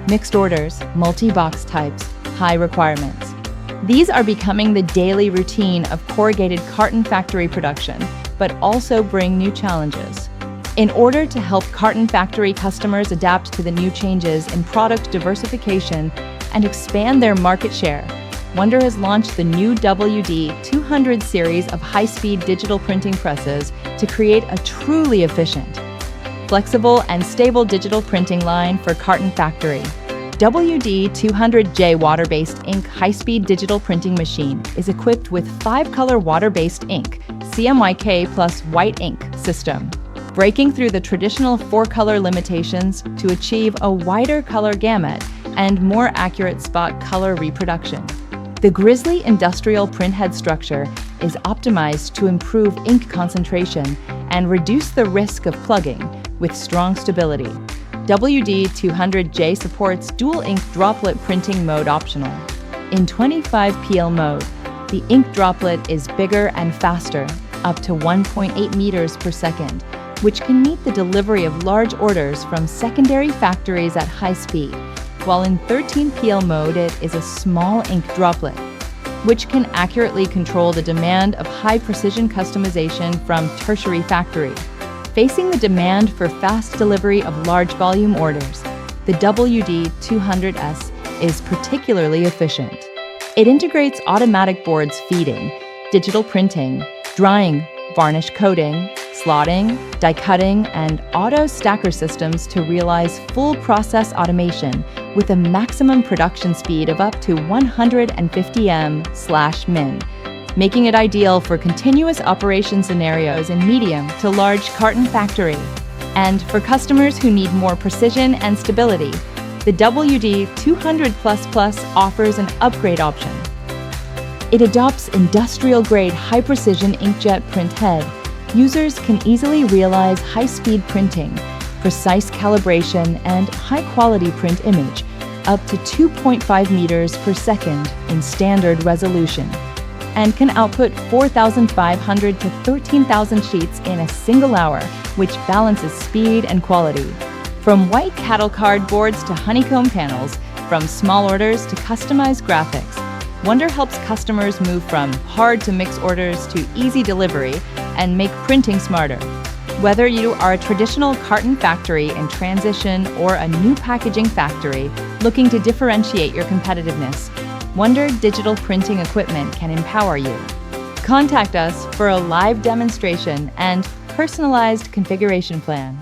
mixed orders, multi-box types, high requirements. These are becoming the daily routine of corrugated carton factory production, but also bring new challenges. In order to help carton factory customers adapt to the new changes in product diversification and expand their market share, Wonder has launched the new WD200 series of high-speed digital printing presses to create a truly efficient, flexible, and stable digital printing line for carton factory. WD200J water-based ink high-speed digital printing machine is equipped with 5-color water-based ink CMYK plus white ink system, breaking through the traditional 4-color limitations to achieve a wider color gamut and more accurate spot color reproduction. The Grizzly industrial printhead structure is optimized to improve ink concentration and reduce the risk of plugging with strong stability. WD200J supports dual ink droplet printing mode optional. In 25 PL mode, the ink droplet is bigger and faster, up to 1.8 meters per second, which can meet the delivery of large orders from secondary factories at high speed, while in 13 PL mode it is a small ink droplet, which can accurately control the demand of high-precision customization from tertiary factory. Facing the demand for fast delivery of large volume orders, the WD200S is particularly efficient. It integrates automatic boards feeding, digital printing, drying, varnish coating, slotting, die cutting, and auto stacker systems to realize full process automation with a maximum production speed of up to 150 m/min, making it ideal for continuous operation scenarios in medium to large carton factory. And for customers who need more precision and stability, the WD200++ offers an upgrade option. It adopts industrial-grade high-precision inkjet print head. Users can easily realize high-speed printing, precise calibration, and high-quality print image, up to 2.5 meters per second in standard resolution, and can output 4,500 to 13,000 sheets in a single hour, which balances speed and quality. From white cattle card boards to honeycomb panels, from small orders to customized graphics, Wonder helps customers move from hard-to-mix orders to easy delivery and make printing smarter. Whether you are a traditional carton factory in transition or a new packaging factory looking to differentiate your competitiveness, Wonder digital printing equipment can empower you. Contact us for a live demonstration and personalized configuration plan.